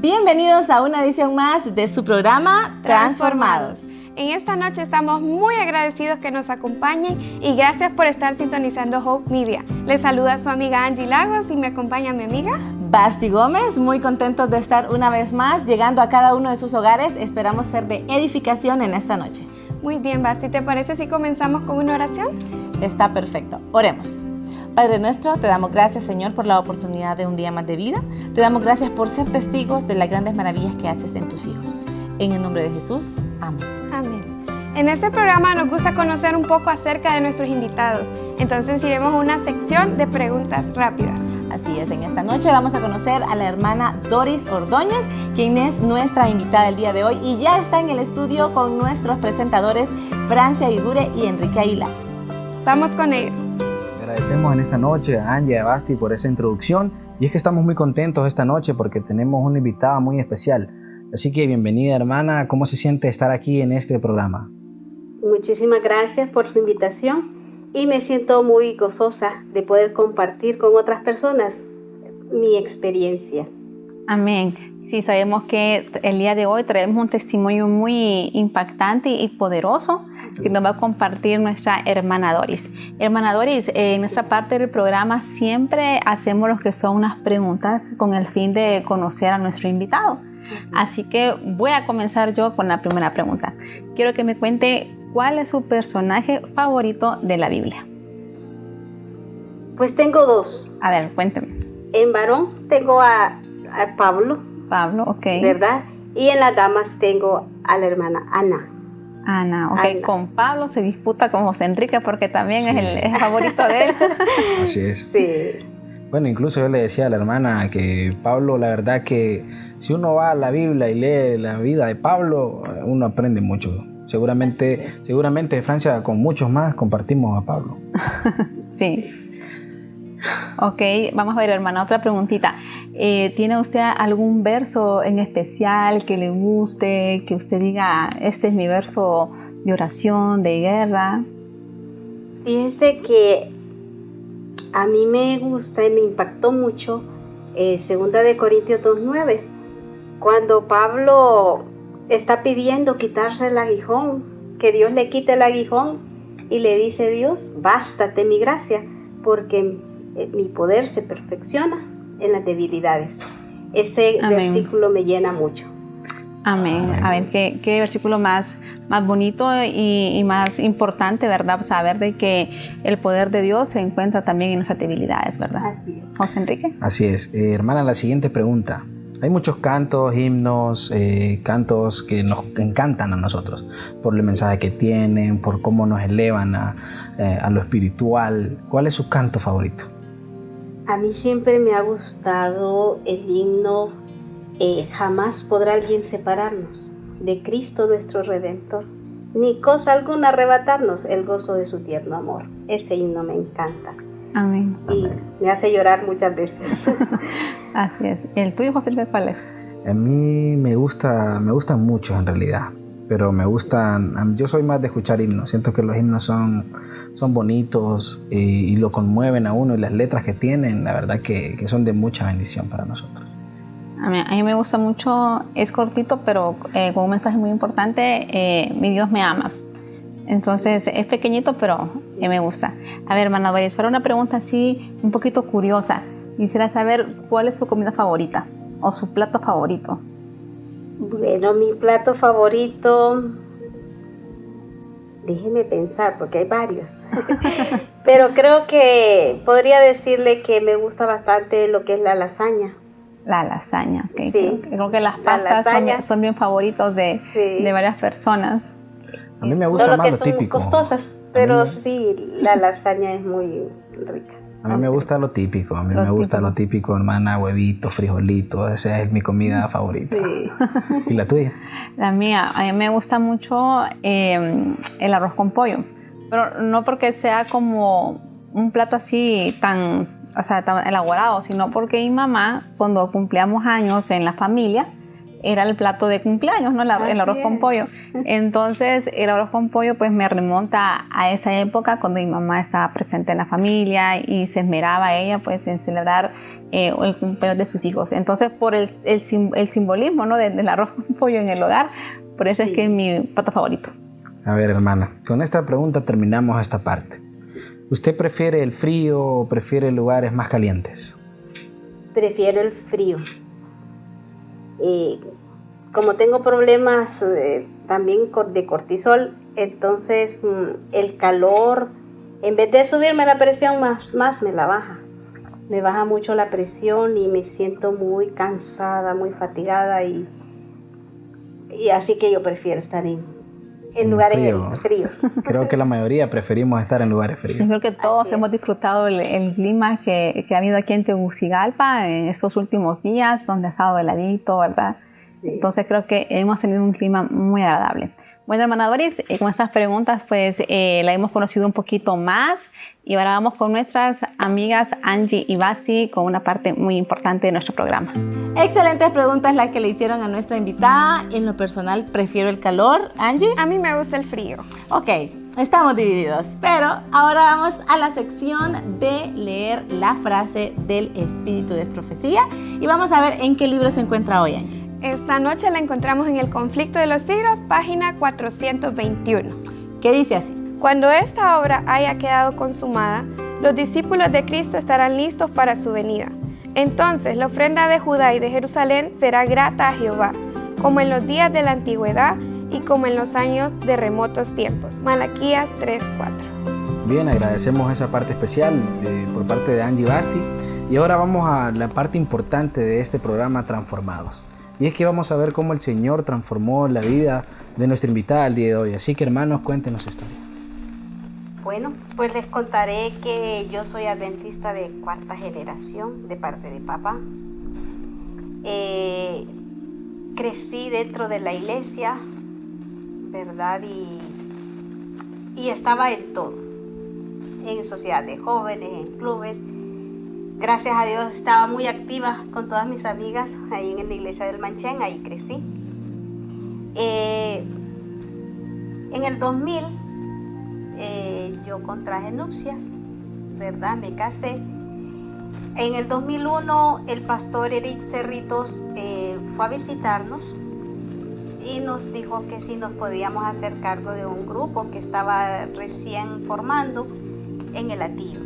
Bienvenidos a una edición más de su programa Transformados. En esta noche estamos muy agradecidos que nos acompañen y gracias por estar sintonizando Hope Media. Les saluda su amiga Angie Lagos y me acompaña mi amiga Basti Gómez, muy contentos de estar una vez más llegando a cada uno de sus hogares. Esperamos ser de edificación en esta noche. Muy bien, Basti, ¿te parece si comenzamos con una oración? Está perfecto. Oremos. Padre nuestro, te damos gracias, Señor, por la oportunidad de un día más de vida. Te damos gracias por ser testigos de las grandes maravillas que haces en tus hijos. En el nombre de Jesús, amén. Amén. En este programa nos gusta conocer un poco acerca de nuestros invitados. Entonces iremos a una sección de preguntas rápidas. Así es, en esta noche vamos a conocer a la hermana Doris Ordóñez, quien es nuestra invitada el día de hoy y ya está en el estudio con nuestros presentadores Francia Igure y Enrique Aguilar. Vamos con ellos. Agradecemos en esta noche a Angie y a Basti por esa introducción y es que estamos muy contentos esta noche porque tenemos una invitada muy especial. Así que bienvenida, hermana. ¿Cómo se siente estar aquí en este programa? Muchísimas gracias por su invitación y me siento muy gozosa de poder compartir con otras personas mi experiencia. Amén. Sí, sabemos que el día de hoy traemos un testimonio muy impactante y poderoso que nos va a compartir nuestra hermana Doris. Hermana Doris, en nuestra parte del programa siempre hacemos lo que son unas preguntas con el fin de conocer a nuestro invitado. Así que voy a comenzar yo con la primera pregunta. Quiero que me cuente cuál es su personaje favorito de la Biblia. Pues tengo dos. A ver, cuénteme. En varón tengo a Pablo. Pablo, ok. ¿Verdad? Y en las damas tengo a la hermana Ana. Ana, ok. Ana. Con Pablo se disputa con José Enrique porque también Sí. es el favorito de él. Así es. Sí. Bueno, incluso yo le decía a la hermana que Pablo, la verdad que si uno va a la Biblia y lee la vida de Pablo, uno aprende mucho. Seguramente Francia con muchos más compartimos a Pablo. Sí. Ok, vamos a ver, hermana, otra preguntita. ¿Tiene usted algún verso en especial que le guste, que usted diga, este es mi verso de oración, de guerra? Fíjese que a mí me gusta y me impactó mucho 2 Corintios 2:9, cuando Pablo está pidiendo quitarse el aguijón, que Dios le quite el aguijón y le dice Dios, bástate mi gracia, porque mi poder se perfecciona en las debilidades. Ese Amén. versículo me llena mucho. Amén. A ver, qué versículo más bonito y más importante, ¿verdad? Saber de que el poder de Dios se encuentra también en nuestras debilidades, ¿verdad? Así es. José Enrique. Así es. Hermana, la siguiente pregunta. Hay muchos cantos, himnos, cantos que nos encantan a nosotros por el mensaje que tienen, por cómo nos elevan a lo espiritual. ¿Cuál es su canto favorito? A mí siempre me ha gustado el himno Jamás podrá alguien separarnos de Cristo nuestro Redentor, ni cosa alguna arrebatarnos el gozo de su tierno amor. Ese himno me encanta. Amén. Y me hace llorar muchas veces. Así es. ¿Y el tuyo, José Enrique, cuál es? A mí me gustan muchos en realidad, pero yo soy más de escuchar himnos. Siento que los himnos son bonitos y lo conmueven a uno, y las letras que tienen, la verdad que son de mucha bendición para nosotros. A mí me gusta mucho, es cortito, pero con un mensaje muy importante, mi Dios me ama. Entonces es pequeñito, pero Sí. me gusta. A ver, hermana Doris, para una pregunta así un poquito curiosa, quisiera saber cuál es su comida favorita o su plato favorito. Bueno, mi plato favorito, déjeme pensar porque hay varios, pero creo que podría decirle que me gusta bastante lo que es la lasaña. La lasaña, ok. Sí. Creo que las La pastas lasaña. son bien favoritos de varias personas. A mí me gusta Solo más que lo son típico. costosas, A pero mí- sí, la lasaña es muy rica. A mí me gusta lo típico, lo típico, hermana, huevitos, frijolitos, esa es mi comida favorita. Sí. ¿Y la tuya? La mía, a mí me gusta mucho el arroz con pollo, pero no porque sea como un plato así tan elaborado, sino porque mi mamá, cuando cumplíamos años en la familia, era el plato de cumpleaños, ¿no? El arroz con pollo. Entonces, el arroz con pollo pues me remonta a esa época cuando mi mamá estaba presente en la familia y se esmeraba ella pues en celebrar o el cumpleaños de sus hijos. Entonces, por el simbolismo, ¿no? del arroz con pollo en el hogar, por eso es que es mi plato favorito. A ver, hermana, con esta pregunta terminamos esta parte. ¿Usted prefiere el frío o prefiere lugares más calientes? Prefiero el frío. Como tengo problemas también de cortisol, entonces el calor, en vez de subirme la presión, más me la baja. Me baja mucho la presión y me siento muy cansada, muy fatigada y así que yo prefiero estar en lugares fríos. Creo que la mayoría preferimos estar en lugares fríos. Yo creo que todos hemos disfrutado el clima que ha habido aquí en Tegucigalpa en estos últimos días, donde ha estado heladito, ¿verdad? Sí. Entonces creo que hemos tenido un clima muy agradable. Bueno, hermana Doris, con estas preguntas pues la hemos conocido un poquito más y ahora vamos con nuestras amigas Angie y Basti con una parte muy importante de nuestro programa. Excelentes preguntas las que le hicieron a nuestra invitada. En lo personal prefiero el calor. Angie. A mí me gusta el frío. Ok, estamos divididos, pero ahora vamos a la sección de leer la frase del Espíritu de Profecía y vamos a ver en qué libro se encuentra hoy, Angie. Esta noche la encontramos en El Conflicto de los Siglos, página 421. ¿Qué dice así? Cuando esta obra haya quedado consumada, los discípulos de Cristo estarán listos para su venida. Entonces la ofrenda de Judá y de Jerusalén será grata a Jehová, como en los días de la antigüedad y como en los años de remotos tiempos. Malaquías 3:4. Bien, agradecemos esa parte especial por parte de Angie y Basti. Y ahora vamos a la parte importante de este programa, Transformados. Y es que vamos a ver cómo el Señor transformó la vida de nuestra invitada el día de hoy. Así que, hermanos, cuéntenos su historia. Bueno, pues les contaré que yo soy adventista de 4ª generación de parte de papá. Crecí dentro de la iglesia, ¿verdad? Y estaba en todo, en sociedad de jóvenes, en clubes. Gracias a Dios estaba muy activa con todas mis amigas ahí en la iglesia del Manchén, ahí crecí. En el 2000 yo contraje nupcias, ¿verdad? Me casé. En el 2001 el pastor Eric Cerritos fue a visitarnos y nos dijo que si nos podíamos hacer cargo de un grupo que estaba recién formando en el Atillo.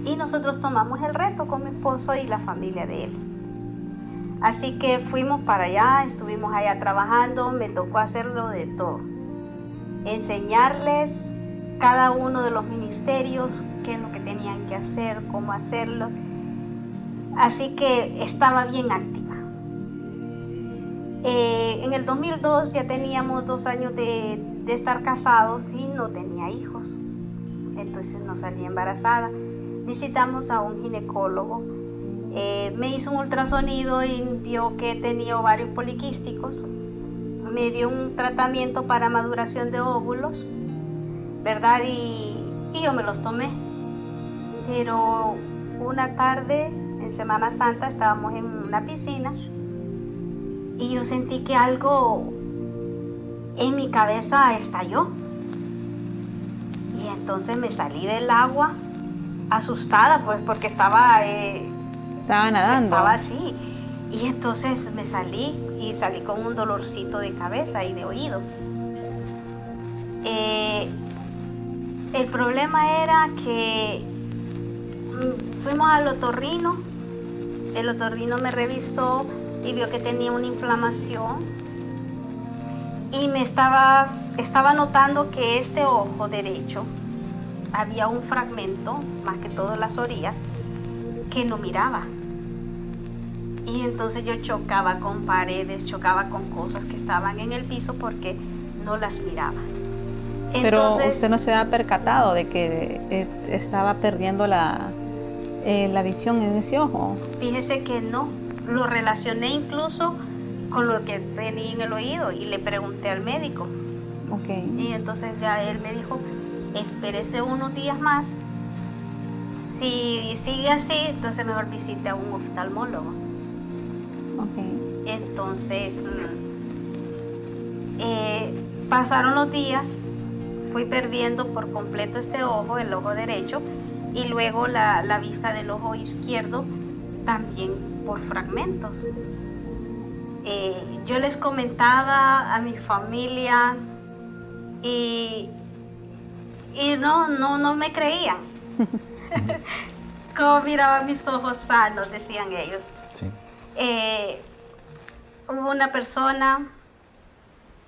Y nosotros tomamos el reto con mi esposo y la familia de él. Así que fuimos para allá, estuvimos allá trabajando, me tocó hacerlo de todo. Enseñarles cada uno de los ministerios, qué es lo que tenían que hacer, cómo hacerlo. Así que estaba bien activa. En el 2002 ya teníamos 2 años de estar casados y no tenía hijos. Entonces no salí embarazada. Visitamos a un ginecólogo, me hizo un ultrasonido y vio que tenía ovarios poliquísticos, me dio un tratamiento para maduración de óvulos, ¿verdad? Y yo me los tomé, pero una tarde en Semana Santa estábamos en una piscina y yo sentí que algo en mi cabeza estalló y entonces me salí del agua asustada, pues porque estaba nadando. Estaba así. Y entonces me salí con un dolorcito de cabeza y de oído. El problema era que fuimos al otorrino. El otorrino me revisó y vio que tenía una inflamación. Y me estaba notando que este ojo derecho había un fragmento, más que todo las orillas, que no miraba. Y entonces yo chocaba con paredes, chocaba con cosas que estaban en el piso porque no las miraba. Pero Entonces, usted no se ha percatado de que estaba perdiendo la visión en ese ojo. Fíjese que no, lo relacioné incluso con lo que tenía en el oído y le pregunté al médico. Okay. Y entonces ya él me dijo, espérese unos días más. Si sigue así, entonces mejor visite a un oftalmólogo. Okay. Entonces, pasaron los días, fui perdiendo por completo este ojo, el ojo derecho, y luego la vista del ojo izquierdo también por fragmentos. Yo les comentaba a mi familia y no me creían. Como miraban mis ojos sanos, decían ellos. Sí. Hubo una persona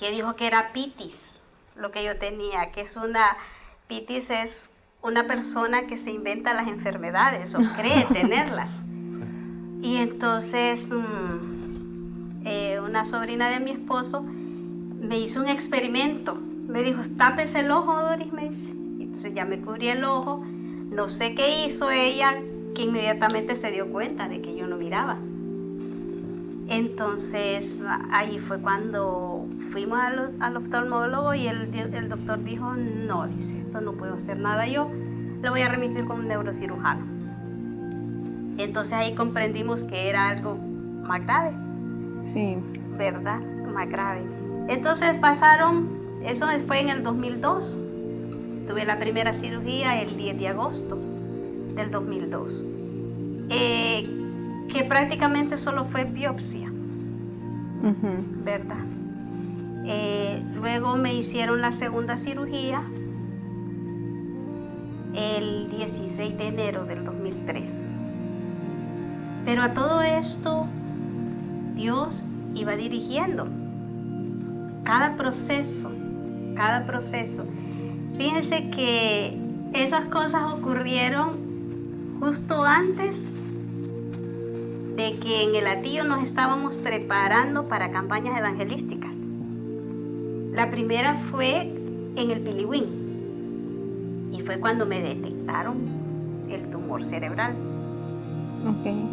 que dijo que era pitis, lo que yo tenía, pitis es una persona que se inventa las enfermedades o cree tenerlas. Y entonces una sobrina de mi esposo me hizo un experimento. Me dijo, tápese el ojo, Doris, me dice. Entonces ya me cubrí el ojo. No sé qué hizo ella, que inmediatamente se dio cuenta de que yo no miraba. Entonces ahí fue cuando fuimos al oftalmólogo y el doctor dijo, no, dice, esto no puedo hacer nada yo, lo voy a remitir con un neurocirujano. Entonces ahí comprendimos que era algo más grave. Sí. ¿Verdad? Más grave. Entonces eso fue en el 2002. Tuve la primera cirugía el 10 de agosto del 2002. Que prácticamente solo fue biopsia. Uh-huh. ¿Verdad? Luego me hicieron la segunda cirugía el 16 de enero del 2003. Pero a todo esto, Dios iba dirigiendo cada proceso. Fíjense que esas cosas ocurrieron justo antes de que en el Hatillo nos estábamos preparando para campañas evangelísticas. La primera fue en el Piliwín y fue cuando me detectaron el tumor cerebral. Okay.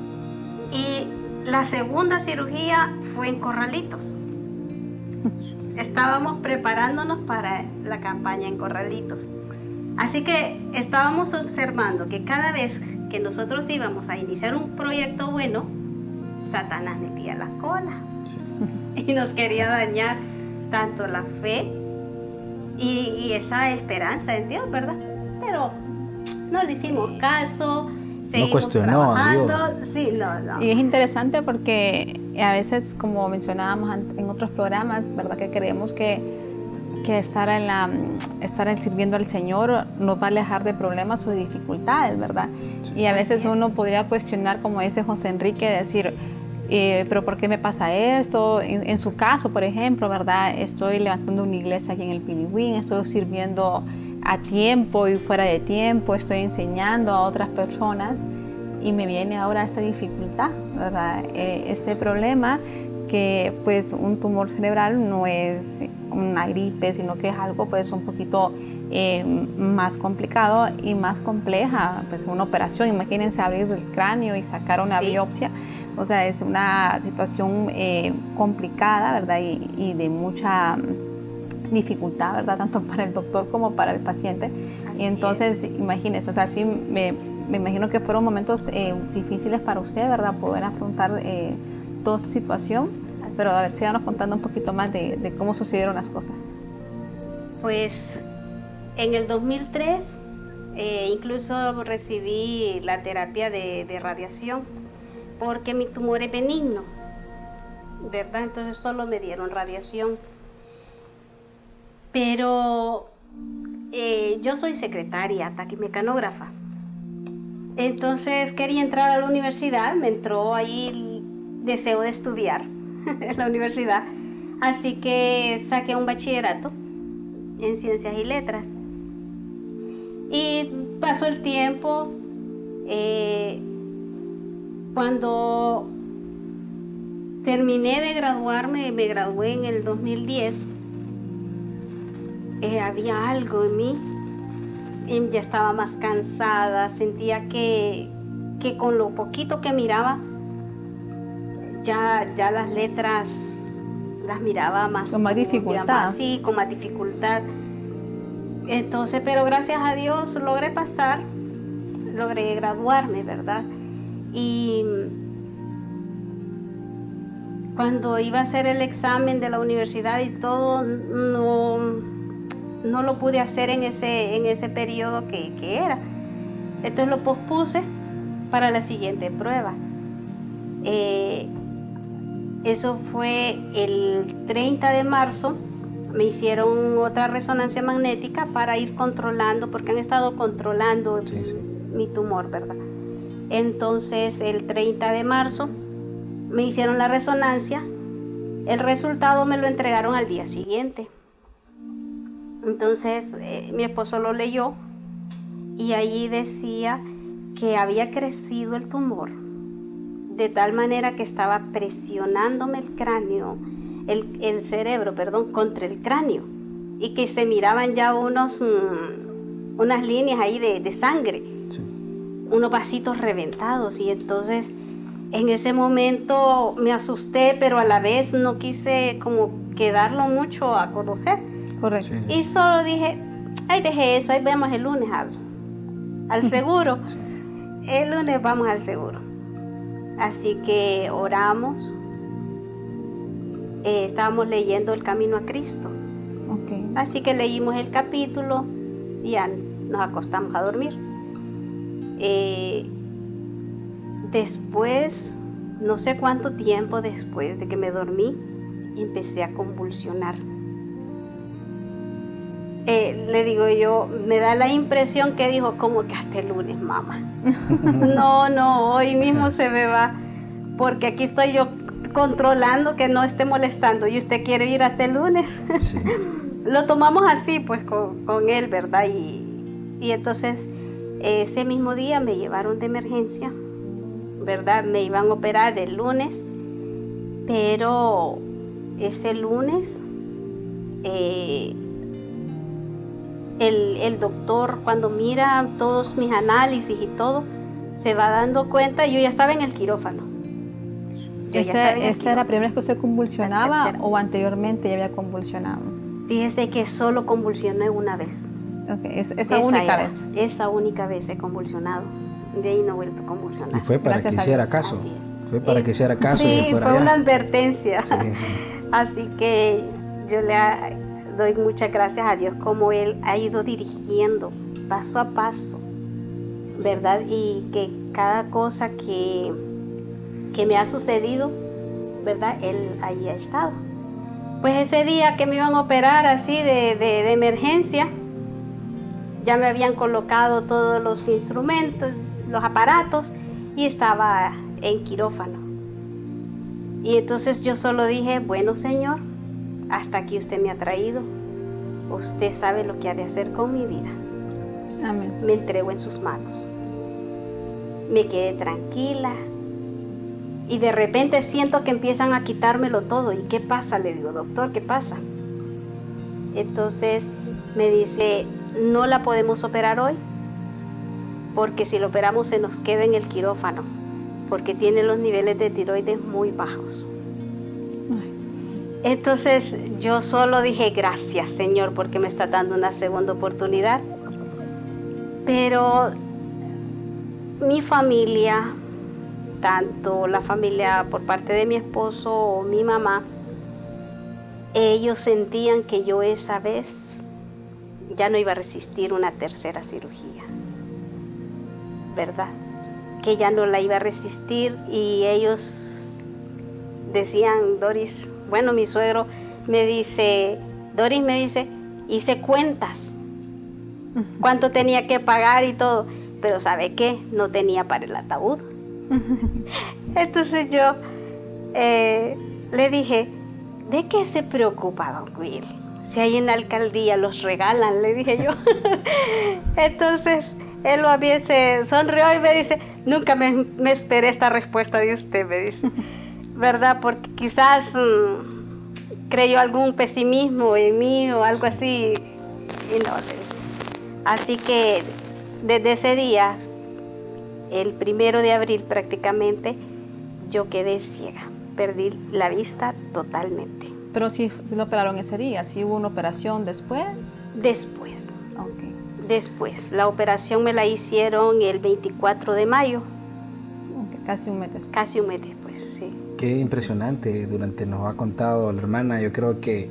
Y la segunda cirugía fue en Corralitos. Estábamos preparándonos para la campaña en Corralitos. Así que estábamos observando que cada vez que nosotros íbamos a iniciar un proyecto bueno, Satanás metía la cola y nos quería dañar tanto la fe y esa esperanza en Dios, ¿verdad? Pero no le hicimos caso, seguimos cuestionó a trabajando. Dios. Sí, no. Y es interesante porque a veces, como mencionábamos en otros programas, ¿verdad? Que creemos que estar sirviendo al Señor nos va a alejar de problemas o de dificultades, ¿verdad? Sí. Y a veces uno podría cuestionar, como dice José Enrique, decir, pero ¿por qué me pasa esto? En su caso, por ejemplo, ¿verdad? Estoy levantando una iglesia aquí en el Piliwín, estoy sirviendo a tiempo y fuera de tiempo, estoy enseñando a otras personas y me viene ahora esta dificultad, ¿verdad? Este problema que pues un tumor cerebral no es una gripe, sino que es algo pues un poquito más complicado y más compleja, pues una operación, imagínense abrir el cráneo y sacar una biopsia, o sea, es una situación complicada, ¿verdad? Y de mucha dificultad, ¿verdad? Tanto para el doctor como para el paciente. Así y entonces, imagínense, o sea, sí me imagino que fueron momentos difíciles para usted, ¿verdad? Poder afrontar toda esta situación, pero a ver, síganos contando un poquito más de cómo sucedieron las cosas. Pues en el 2003 incluso recibí la terapia de radiación porque mi tumor es benigno, ¿verdad? Entonces solo me dieron radiación. Pero yo soy secretaria, taquimecanógrafa. Entonces quería entrar a la universidad, me entró ahí el deseo de estudiar en la universidad. Así que saqué un bachillerato en Ciencias y Letras. Y pasó el tiempo, cuando terminé de graduarme, me gradué en el 2010, había algo en mí, ya estaba más cansada, sentía que con lo poquito que miraba, ya las letras las miraba más con más dificultad. Sí, con más dificultad. Entonces, pero gracias a Dios logré pasar, logré graduarme, ¿verdad? Y cuando iba a hacer el examen de la universidad y todo, no lo pude hacer en ese periodo que era. Entonces lo pospuse para la siguiente prueba. Eso fue el 30 de marzo. Me hicieron otra resonancia magnética para ir controlando, porque han estado controlando mi tumor, ¿verdad? Entonces, el 30 de marzo me hicieron la resonancia. El resultado me lo entregaron al día siguiente. Entonces, mi esposo lo leyó y allí decía que había crecido el tumor de tal manera que estaba presionándome el cráneo, el cerebro, perdón, contra el cráneo, y que se miraban ya unas líneas ahí de sangre, unos vasitos reventados. Y entonces en ese momento me asusté, pero a la vez no quise como quedarlo mucho a conocer. Correcto. Y solo dije, ay, dejé eso, ahí vemos el lunes al seguro. El lunes vamos al seguro. Así que oramos. Estábamos leyendo El Camino a Cristo. Okay. Así que leímos el capítulo y ya nos acostamos a dormir. Después, no sé cuánto tiempo después de que me dormí, empecé a convulsionar. Le digo yo, me da la impresión que dijo, como que hasta el lunes, mamá. No, hoy mismo se me va, porque aquí estoy yo controlando que no esté molestando y usted quiere ir hasta el lunes. Sí. Lo tomamos así, pues, con él, ¿verdad? Y entonces, ese mismo día me llevaron de emergencia, ¿verdad? Me iban a operar el lunes, pero ese lunes... El doctor, cuando mira todos mis análisis y todo, se va dando cuenta. Yo ya estaba en el quirófano. ¿Esta era la primera vez que usted convulsionaba o anteriormente ya había convulsionado? Fíjese que solo convulsioné una vez. Okay. Esa única vez. Esa única vez he convulsionado. De ahí no he vuelto a convulsionar. Y fue para que hiciera caso. Así es. Fue para que hiciera caso y fuera fue allá. una advertencia. Sí. Así que yo le doy muchas gracias a Dios como Él ha ido dirigiendo paso a paso, ¿verdad? Y que cada cosa que me ha sucedido, ¿verdad? Él ahí ha estado. Pues ese día que me iban a operar así de emergencia, ya me habían colocado todos los instrumentos, los aparatos, y estaba en quirófano. Y entonces yo solo dije, bueno, Señor, hasta aquí usted me ha traído. Usted sabe lo que ha de hacer con mi vida. Amén. Me entrego en sus manos. Me quedé tranquila. Y de repente siento que empiezan a quitármelo todo. ¿Y qué pasa? Le digo, doctor, ¿qué pasa? Entonces me dice, no la podemos operar hoy, porque si la operamos se nos queda en el quirófano, porque tiene los niveles de tiroides muy bajos. Entonces yo solo dije, gracias, Señor, porque me está dando una segunda oportunidad. Pero mi familia, tanto la familia por parte de mi esposo o mi mamá, ellos sentían que yo esa vez ya no iba a resistir una tercera cirugía, ¿verdad? Que ya no la iba a resistir, y ellos decían, Doris, bueno, mi suegro me dice, Doris me dice, hice cuentas, cuánto tenía que pagar y todo, pero ¿sabe qué? No tenía para el ataúd. Entonces yo le dije, ¿de qué se preocupa, don Will? Si ahí en la alcaldía los regalan, le dije yo. Entonces él a mí se sonrió y me dice, nunca me esperé esta respuesta de usted, me dice, ¿verdad? Porque quizás creyó algún pesimismo en mí o algo así, y no. Así que desde ese día, el 1 de abril prácticamente, yo quedé ciega, perdí la vista totalmente. Pero sí lo operaron ese día, ¿sí hubo una operación después? Después. Okay. Después, la operación me la hicieron el 24 de mayo. Okay. Casi un mes después. Casi un mes después, sí. Qué impresionante, nos ha contado la hermana. Yo creo que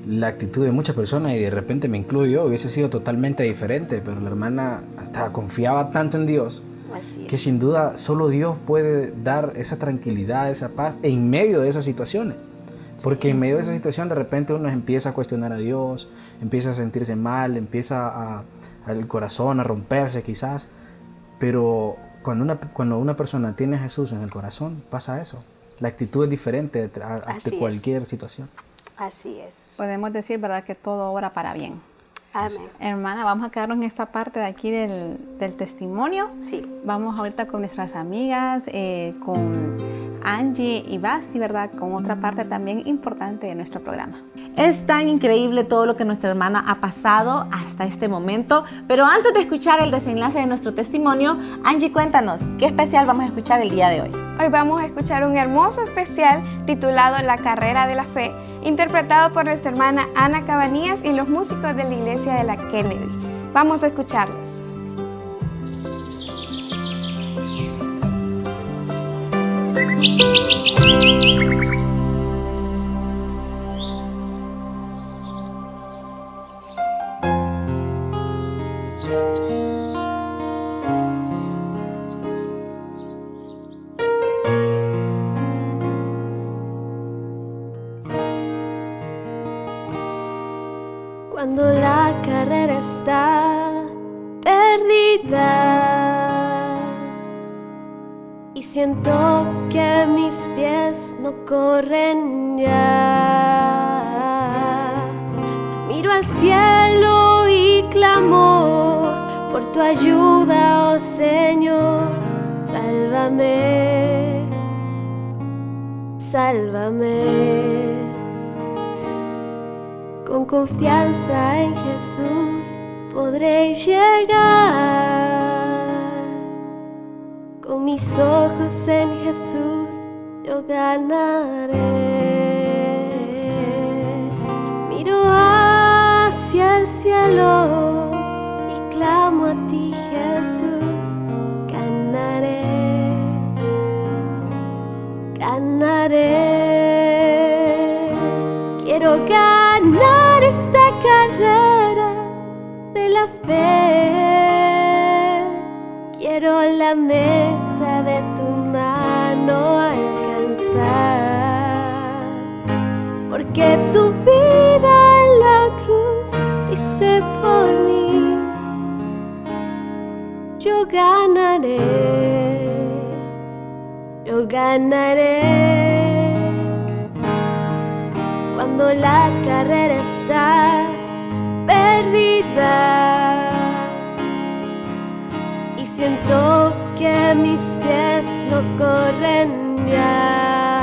la actitud de muchas personas, y de repente me incluyo yo, hubiese sido totalmente diferente, pero la hermana hasta confiaba tanto en Dios Así es. Que sin duda solo Dios puede dar esa tranquilidad, esa paz en medio de esas situaciones. Porque en medio de esa situación de repente uno empieza a cuestionar a Dios, empieza a sentirse mal, empieza el corazón a romperse quizás. Pero cuando una persona tiene a Jesús en el corazón, pasa eso. La actitud es diferente ante cualquier situación. Así es. Podemos decir, ¿verdad?, que todo obra para bien. Amén. Hermana, vamos a quedarnos en esta parte de aquí del testimonio. Sí. Vamos ahorita con nuestras amigas, con Angie y Basti, ¿verdad?, con otra parte también importante de nuestro programa. Es tan increíble todo lo que nuestra hermana ha pasado hasta este momento, pero antes de escuchar el desenlace de nuestro testimonio, Angie, cuéntanos, ¿qué especial vamos a escuchar el día de hoy? Hoy vamos a escuchar un hermoso especial titulado La Carrera de la Fe, interpretado por nuestra hermana Ana Cabanillas y los músicos de la iglesia de la Kennedy. Vamos a escucharlos. Cuando la carrera está perdida y siento que mis pies no corren ya, miro al cielo y clamo por tu ayuda, oh Señor, sálvame, sálvame. Con confianza en Jesús podré llegar. Con mis ojos en Jesús yo ganaré. Miro hacia el cielo y clamo a ti, Jesús. Ganaré, ganaré. Quiero ganar esta carrera de la fe. Quiero la meta de tu mano alcanzar. Porque tu vida en la cruz dice por mí. Yo ganaré, yo ganaré. Cuando la carrera está perdida y siento que mis pies no corren ya,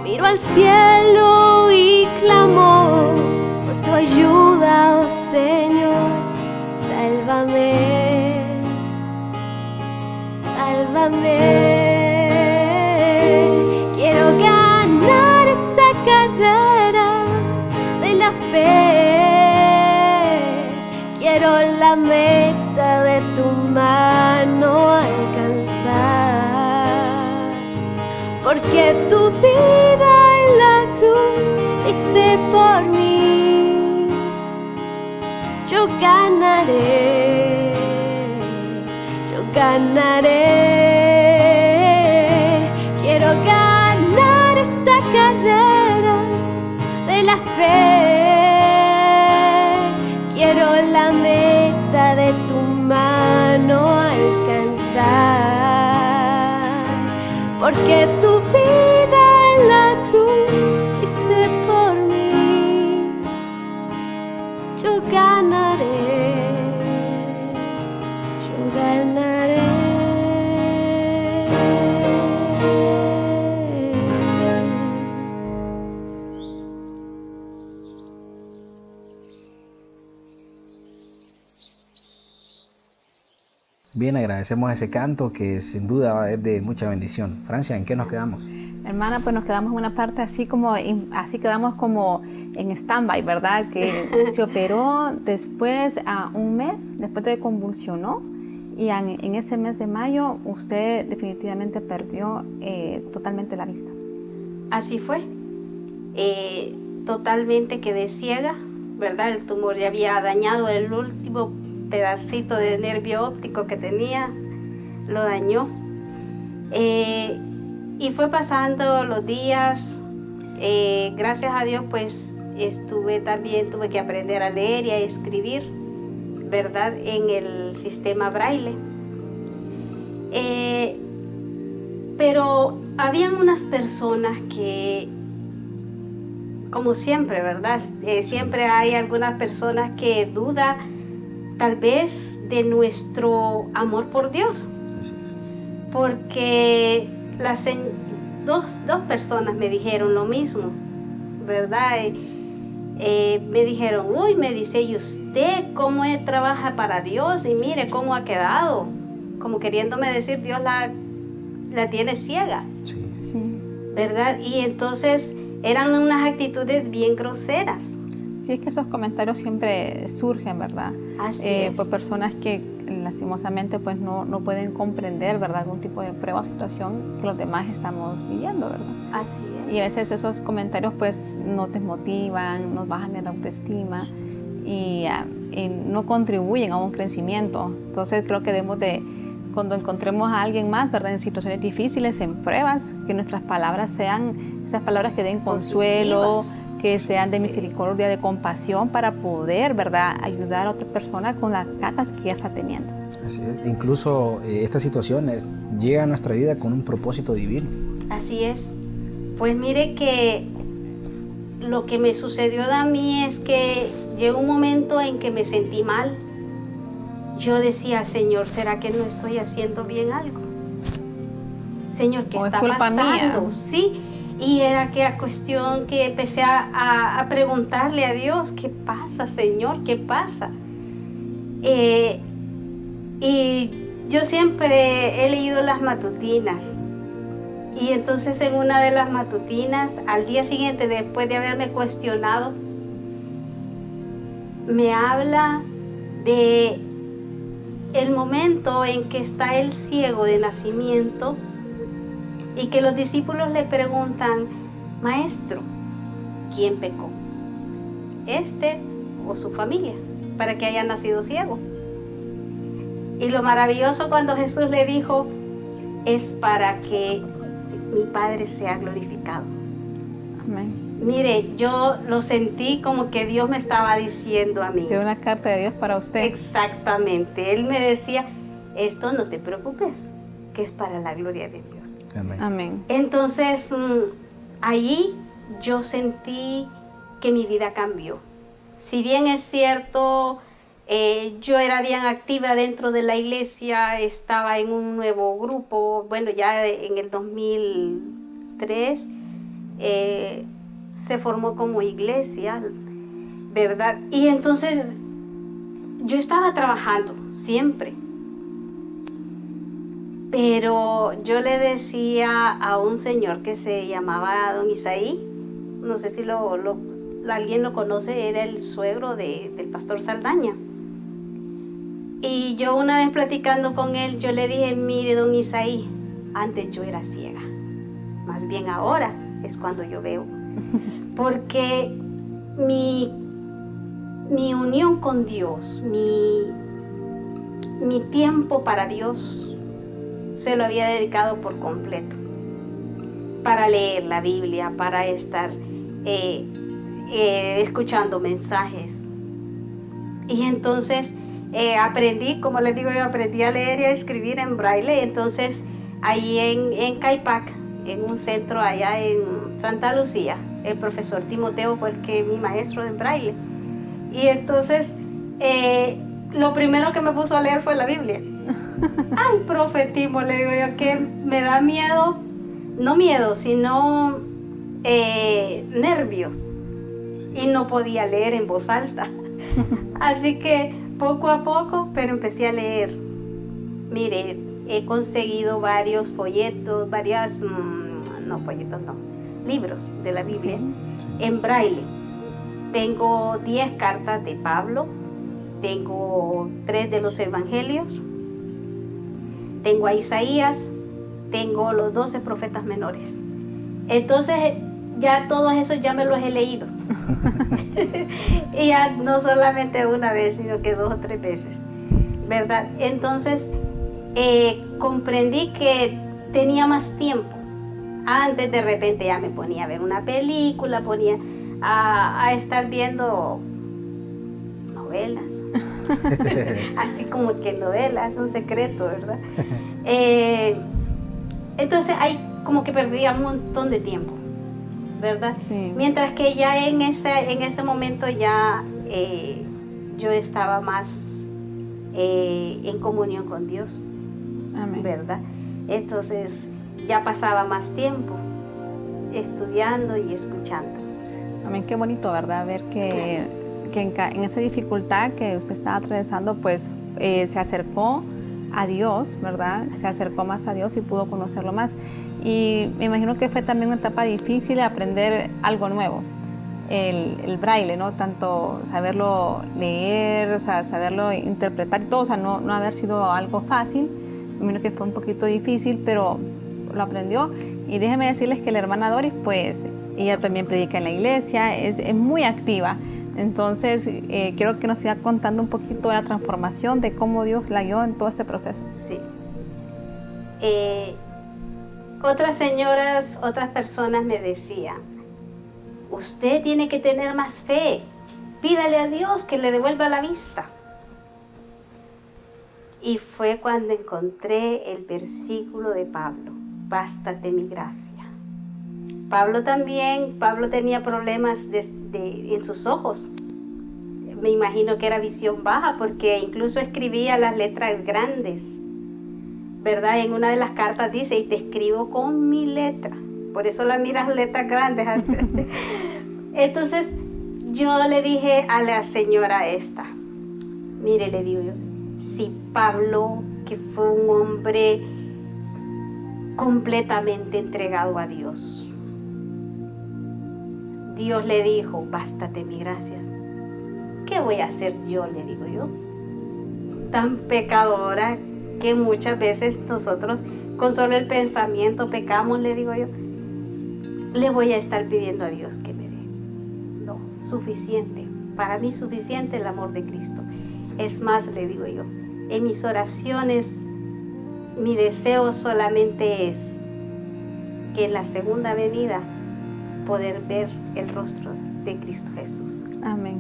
miro al cielo y clamo por tu ayuda, oh Señor, sálvame, sálvame. Quiero ganar esta carrera de la fe. Quiero la meta de tu mano alcanzar. Porque tu vida en la cruz diste por mí. Yo ganaré, yo ganaré. Quiero ganar esta carrera de la fe. Quiero la meta de tu mano alcanzar. Porque tu vida en la cruz diste por mí. Yo ganaré, yo ganaré. Bien, agradecemos ese canto que sin duda es de mucha bendición. Francia, ¿en qué nos quedamos? Hermana, pues nos quedamos en una parte así quedamos como en stand-by, ¿verdad? Que se operó después a un mes, después de que convulsionó, y en ese mes de mayo usted definitivamente perdió totalmente la vista. Así fue. Totalmente quedé ciega, ¿verdad? El tumor ya había dañado el último pedacito de nervio óptico que tenía, lo dañó. Y fue pasando los días, gracias a Dios pues tuve que aprender a leer y a escribir, ¿verdad? En el sistema braille. Pero habían unas personas que, como siempre, ¿verdad? Siempre hay algunas personas que dudan tal vez de nuestro amor por Dios. Porque dos personas me dijeron lo mismo, ¿verdad? Me dijeron, uy, me dice, ¿y usted cómo trabaja para Dios? Y mire cómo ha quedado, como queriéndome decir, Dios la tiene ciega, Sí. ¿verdad? Y entonces eran unas actitudes bien groseras. Sí, es que esos comentarios siempre surgen, ¿verdad? Así es. Por personas que lastimosamente pues no pueden comprender, ¿verdad? Algún tipo de prueba o situación que los demás estamos viviendo, ¿verdad? Así es. Y a veces esos comentarios pues no te motivan, nos bajan en la autoestima y no contribuyen a un crecimiento. Entonces creo que debemos de, cuando encontremos a alguien más, ¿verdad? En situaciones difíciles, en pruebas, que nuestras palabras sean esas palabras que den consuelo, que sean de misericordia, de compasión, para poder, ¿verdad?, ayudar a otra persona con la carga que ya está teniendo. Así es. Incluso estas situaciones llegan a nuestra vida con un propósito divino. Así es. Pues mire que lo que me sucedió a mí es que llegó un momento en que me sentí mal. Yo decía, Señor, ¿será que no estoy haciendo bien algo? Señor, ¿qué está pasando? Mía. Sí. Y era aquella cuestión que empecé a preguntarle a Dios, ¿qué pasa, Señor? ¿Qué pasa? Y yo siempre he leído las matutinas. Y entonces en una de las matutinas, al día siguiente, después de haberme cuestionado, me habla de el momento en que está el ciego de nacimiento y que los discípulos le preguntan, Maestro, ¿quién pecó? ¿Este o su familia? Para que haya nacido ciego. Y lo maravilloso cuando Jesús le dijo, es para que mi Padre sea glorificado. Amén. Mire, yo lo sentí como que Dios me estaba diciendo a mí. De una carta de Dios para usted. Exactamente. Él me decía, esto no te preocupes, que es para la gloria de Dios. Amén. Amén. Entonces, allí yo sentí que mi vida cambió. Si bien es cierto, yo era bien activa dentro de la iglesia, estaba en un nuevo grupo, bueno, ya en el 2003 se formó como iglesia, ¿verdad? Y entonces yo estaba trabajando siempre. Pero yo le decía a un señor que se llamaba don Isaí, no sé si alguien lo conoce, era el suegro del pastor Saldaña. Y yo una vez platicando con él, yo le dije, mire don Isaí, antes yo era ciega, más bien ahora es cuando yo veo. Porque mi unión con Dios, mi tiempo para Dios, se lo había dedicado por completo para leer la Biblia, para estar escuchando mensajes. Y entonces aprendí, como les digo, yo aprendí a leer y a escribir en braille. Entonces ahí en Caipac, en un centro allá en Santa Lucía, el profesor Timoteo fue mi maestro en braille. Y entonces lo primero que me puso a leer fue la Biblia. Ay, profetismo, le digo yo, que me da miedo, no miedo, sino nervios. Y no podía leer en voz alta. Así que poco a poco, pero empecé a leer. Mire, he conseguido varios folletos, libros de la Biblia, Sí. en braille. Tengo 10 cartas de Pablo, tengo 3 de los evangelios, tengo a Isaías, tengo los 12 profetas menores. Entonces ya todos esos ya me los he leído. Y ya no solamente una vez, sino que 2 o 3 veces. ¿verdad? Entonces comprendí que tenía más tiempo. Antes de repente ya me ponía a ver una película, ponía a estar viendo novelas. Así como que novelas, un secreto, ¿verdad? Entonces ahí como que perdía un montón de tiempo, ¿verdad? Sí. Mientras que ya en ese momento ya yo estaba más en comunión con Dios. Amén. ¿Verdad? Entonces ya pasaba más tiempo estudiando y escuchando. Amén, qué bonito, ¿verdad? Ver que en esa dificultad que usted estaba atravesando, pues se acercó a Dios, ¿verdad? Se acercó más a Dios y pudo conocerlo más. Y me imagino que fue también una etapa difícil de aprender algo nuevo. El braille, ¿no? Tanto saberlo leer, o sea, saberlo interpretar y todo, o sea, no haber sido algo fácil. Me imagino que fue un poquito difícil, pero lo aprendió. Y déjenme decirles que la hermana Doris, pues, ella también predica en la iglesia, es muy activa. Entonces, quiero que nos siga contando un poquito de la transformación, de cómo Dios la guió en todo este proceso. Sí. Otras señoras, otras personas me decían, usted tiene que tener más fe, pídale a Dios que le devuelva la vista. Y fue cuando encontré el versículo de Pablo, bástate mi gracia. Pablo tenía problemas en sus ojos. Me imagino que era visión baja porque incluso escribía las letras grandes, ¿verdad? En una de las cartas dice, y te escribo con mi letra. Por eso la miras letras grandes. Entonces yo le dije a la señora esta, mire, le digo yo, si Pablo, que fue un hombre completamente entregado a Dios, Dios le dijo, bástate mi gracias, ¿qué voy a hacer yo? Le digo yo, tan pecadora que muchas veces nosotros con solo el pensamiento pecamos, le digo yo, le voy a estar pidiendo a Dios que me dé. No, suficiente, para mí suficiente el amor de Cristo. Es más, le digo yo, en mis oraciones, mi deseo solamente es que en la segunda venida poder ver el rostro de Cristo Jesús. Amén.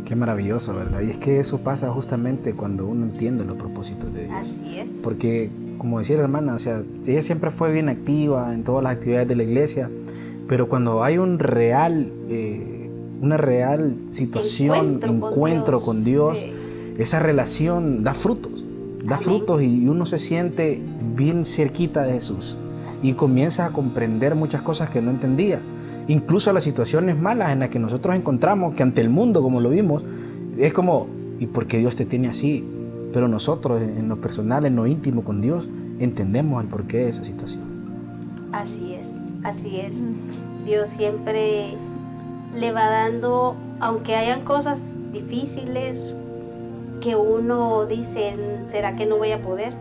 Qué maravilloso, ¿verdad? Y es que eso pasa justamente cuando uno entiende los propósitos de Dios. Así es. Porque, como decía la hermana, o sea, ella siempre fue bien activa en todas las actividades de la iglesia, pero cuando hay una real situación, encuentro con Dios, sí, esa relación da frutos, y uno se siente bien cerquita de Jesús y comienza a comprender muchas cosas que no entendía. Incluso las situaciones malas en las que nosotros encontramos, que ante el mundo, como lo vimos, es como, ¿y por qué Dios te tiene así? Pero nosotros, en lo personal, en lo íntimo con Dios, entendemos el porqué de esa situación. Así es, así es. Dios siempre le va dando, aunque hayan cosas difíciles que uno dice, ¿será que no voy a poder?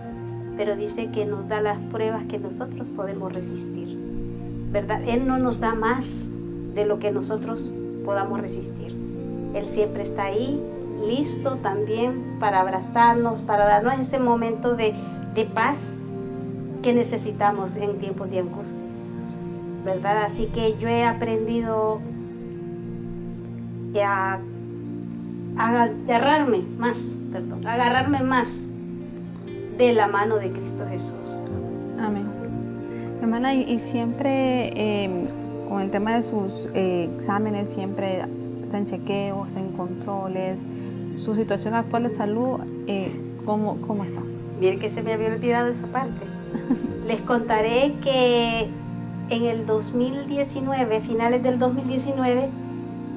Pero dice que nos da las pruebas que nosotros podemos resistir, ¿verdad? Él no nos da más de lo que nosotros podamos resistir. Él siempre está ahí, listo también para abrazarnos, para darnos ese momento de paz que necesitamos en tiempos de angustia, ¿verdad? Así que yo he aprendido a agarrarme más de la mano de Cristo Jesús. Amén. Hermana, y siempre con el tema de sus exámenes, siempre está en chequeo, está en controles. Su situación actual de salud, ¿cómo está? Mire que se me había olvidado esa parte. Les contaré que en el 2019, finales del 2019,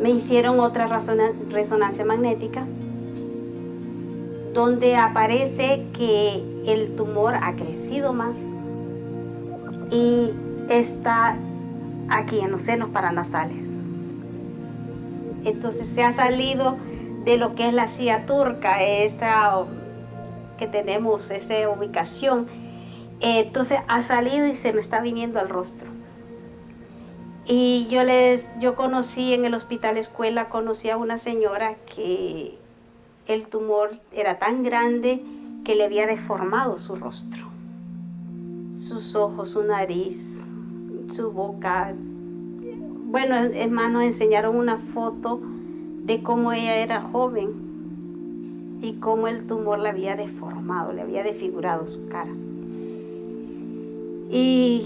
me hicieron otra resonancia magnética donde aparece que el tumor ha crecido más y está aquí en los senos paranasales. Entonces se ha salido de lo que es la silla turca, esa que tenemos, esa ubicación. Entonces ha salido y se me está viniendo al rostro. Y yo conocí en el hospital escuela, conocí a una señora que el tumor era tan grande que le había deformado su rostro, sus ojos, su nariz, su boca. Bueno, es más, nos enseñaron una foto de cómo ella era joven y cómo el tumor la había deformado, le había desfigurado su cara. Y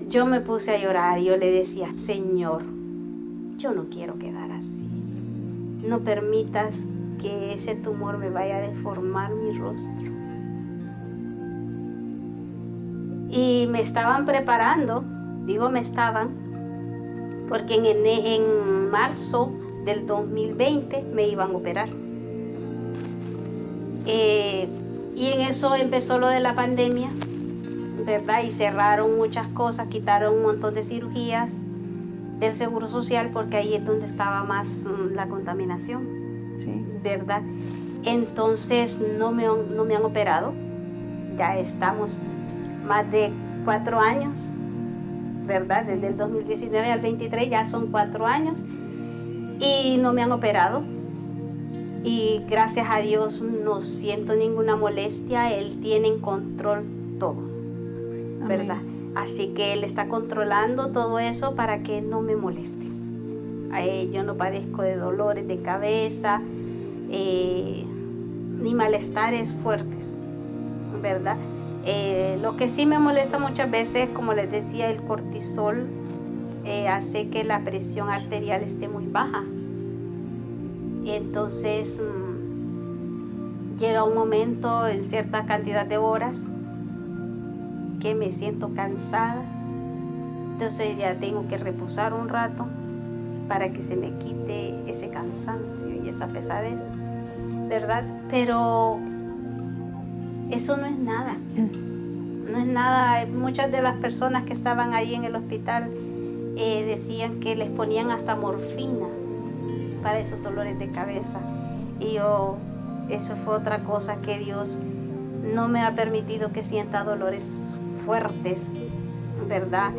yo me puse a llorar y yo le decía, Señor, yo no quiero quedar así. No permitas que ese tumor me vaya a deformar mi rostro. Y me estaban preparando, digo me estaban, porque en marzo del 2020 me iban a operar. Y en eso empezó lo de la pandemia, ¿verdad? Y cerraron muchas cosas, quitaron un montón de cirugías del Seguro Social porque ahí es donde estaba más la contaminación, Sí. ¿verdad? Entonces no me han operado, ya estamos más de 4 años, ¿verdad? Desde el 2019 al 23 ya son 4 años y no me han operado. Y gracias a Dios no siento ninguna molestia, Él tiene en control todo, ¿verdad? Amén. Así que Él está controlando todo eso para que no me moleste. Yo no padezco de dolores de cabeza, ni malestares fuertes, ¿verdad? Lo que sí me molesta muchas veces, como les decía, el cortisol hace que la presión arterial esté muy baja. Entonces llega un momento en cierta cantidad de horas que me siento cansada, entonces ya tengo que reposar un rato para que se me quite ese cansancio y esa pesadez, ¿verdad? Pero eso no es nada, no es nada. Muchas de las personas que estaban ahí en el hospital decían que les ponían hasta morfina para esos dolores de cabeza. Y eso fue otra cosa que Dios no me ha permitido que sienta dolores fuertes, ¿verdad?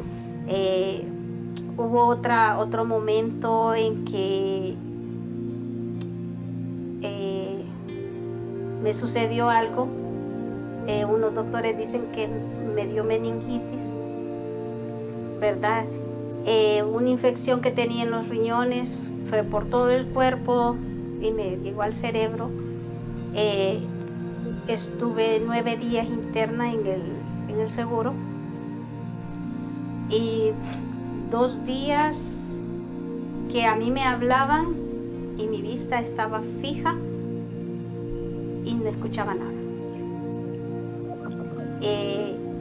Hubo otro momento en que me sucedió algo. Unos doctores dicen que me dio meningitis, ¿verdad? Una infección que tenía en los riñones, fue por todo el cuerpo y me llegó al cerebro. Estuve 9 días interna en el seguro y 2 días que a mí me hablaban y mi vista estaba fija y no escuchaba nada.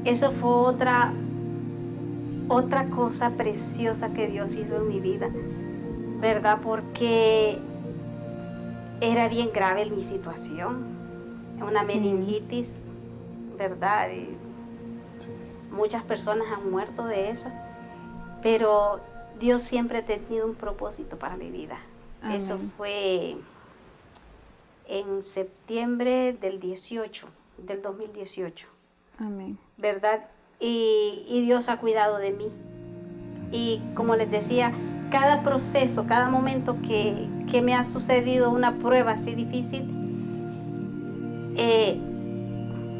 Eso fue otra cosa preciosa que Dios hizo en mi vida, ¿verdad? Porque era bien grave mi situación, una meningitis, ¿verdad? Y muchas personas han muerto de eso, pero Dios siempre ha tenido un propósito para mi vida. Amén. Eso fue en septiembre del 2018. Amén. ¿Verdad? Y Dios ha cuidado de mí. Y como les decía, cada proceso, cada momento que me ha sucedido una prueba así difícil,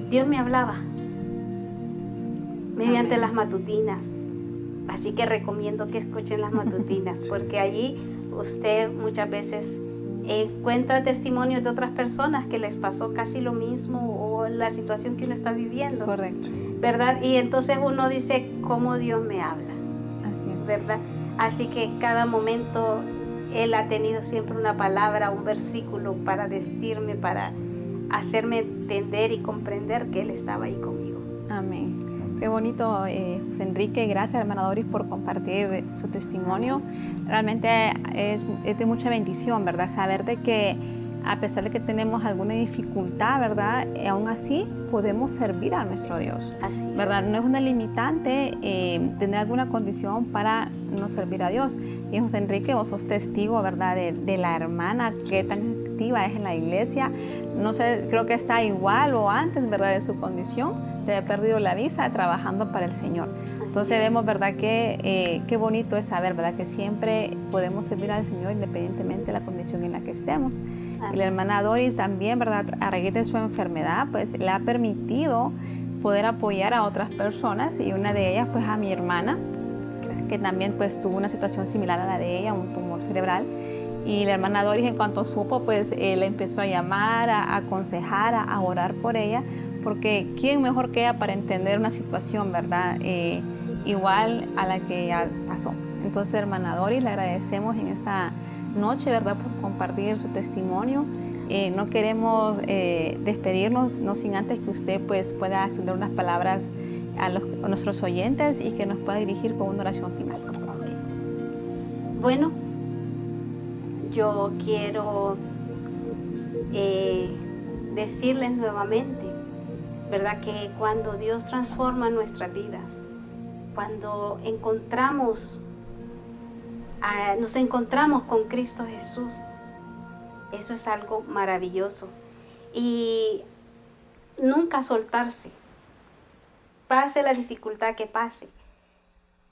Dios me hablaba mediante las matutinas. Así que recomiendo que escuchen las matutinas, porque allí usted muchas veces encuentra testimonios de otras personas que les pasó casi lo mismo o la situación que uno está viviendo. Correcto. ¿Verdad? Y entonces uno dice, ¿cómo Dios me habla? Así es. ¿Verdad? Así que en cada momento Él ha tenido siempre una palabra, un versículo para decirme, para hacerme entender y comprender que Él estaba ahí conmigo. Amén. Qué bonito, José Enrique. Gracias, hermana Doris, por compartir su testimonio. Realmente es de mucha bendición, ¿verdad? Saber de que a pesar de que tenemos alguna dificultad, ¿verdad? Aún así podemos servir a nuestro Dios. Así es. ¿Verdad? No es una limitante tener alguna condición para no servir a Dios. Y José Enrique, vos sos testigo, ¿verdad? De la hermana que tan activa es en la iglesia. No sé, creo que está igual o antes, ¿verdad? De su condición, de haber perdido la vista trabajando para el Señor. Entonces vemos, ¿verdad? Que qué bonito es saber, ¿verdad? Que siempre podemos servir al Señor independientemente de la condición en la que estemos. Y la hermana Doris también, ¿verdad? A raíz de su enfermedad, pues le ha permitido poder apoyar a otras personas, y una de ellas pues a mi hermana, que también pues tuvo una situación similar a la de ella, un tumor cerebral. Y la hermana Doris, en cuanto supo, pues la empezó a llamar, a aconsejar, a orar por ella, porque ¿quién mejor que ella para entender una situación, verdad? Igual a la que ella pasó. Entonces, hermana Doris, le agradecemos en esta noche, ¿verdad?, por compartir su testimonio. No queremos despedirnos, no sin antes que usted pues pueda extender unas palabras a nuestros oyentes y que nos pueda dirigir con una oración final. Bueno, yo quiero decirles nuevamente, ¿verdad?, que cuando Dios transforma nuestras vidas, cuando nos encontramos con Cristo Jesús, eso es algo maravilloso. Y nunca soltarse, pase la dificultad que pase,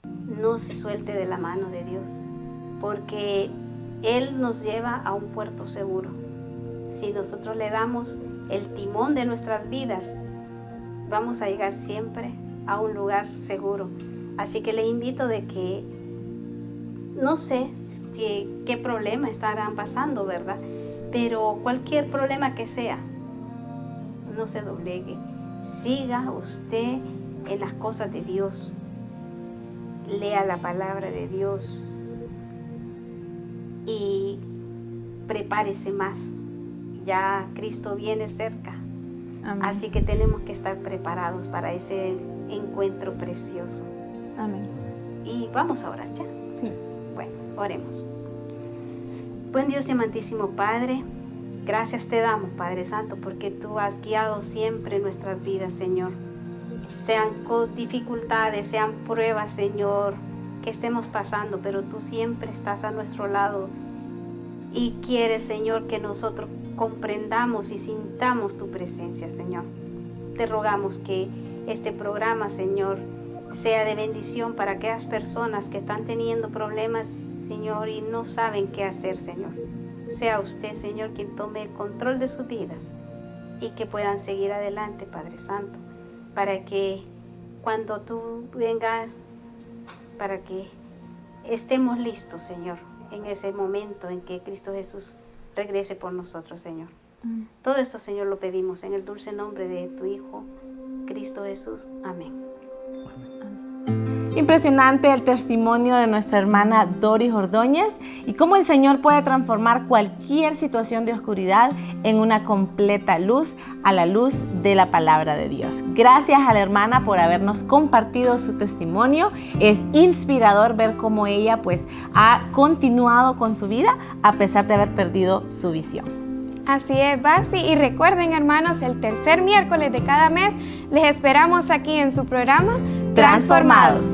no se suelte de la mano de Dios, porque Él nos lleva a un puerto seguro. Si nosotros le damos el timón de nuestras vidas, vamos a llegar siempre a un lugar seguro. Así que les invito de que, no sé qué problema estarán pasando, ¿verdad? Pero cualquier problema que sea, no se doblegue. Siga usted en las cosas de Dios. Lea la palabra de Dios y prepárese más. Ya Cristo viene cerca. Amén. Así que tenemos que estar preparados para ese encuentro precioso. Amén. Y vamos a orar ya. Sí. Bueno, oremos. Buen Dios y amantísimo Padre, gracias te damos, Padre Santo, porque tú has guiado siempre nuestras vidas, Señor. Sean dificultades, sean pruebas, Señor, que estemos pasando, pero tú siempre estás a nuestro lado y quieres, Señor, que nosotros comprendamos y sintamos tu presencia, Señor. Te rogamos que este programa, Señor, sea de bendición para aquellas personas que están teniendo problemas, Señor, y no saben qué hacer, Señor. Sea usted, Señor, quien tome el control de sus vidas y que puedan seguir adelante, Padre Santo, para que cuando tú vengas, para que estemos listos, Señor, en ese momento en que Cristo Jesús regrese por nosotros, Señor. Todo esto, Señor, lo pedimos en el dulce nombre de tu Hijo, Cristo Jesús. Amén. Impresionante el testimonio de nuestra hermana Doris Ordóñez y cómo el Señor puede transformar cualquier situación de oscuridad en una completa luz, a la luz de la palabra de Dios. Gracias a la hermana por habernos compartido su testimonio. Es inspirador ver cómo ella pues ha continuado con su vida a pesar de haber perdido su visión. Así es, Basti. Y recuerden, hermanos, el tercer miércoles de cada mes les esperamos aquí en su programa Transformados.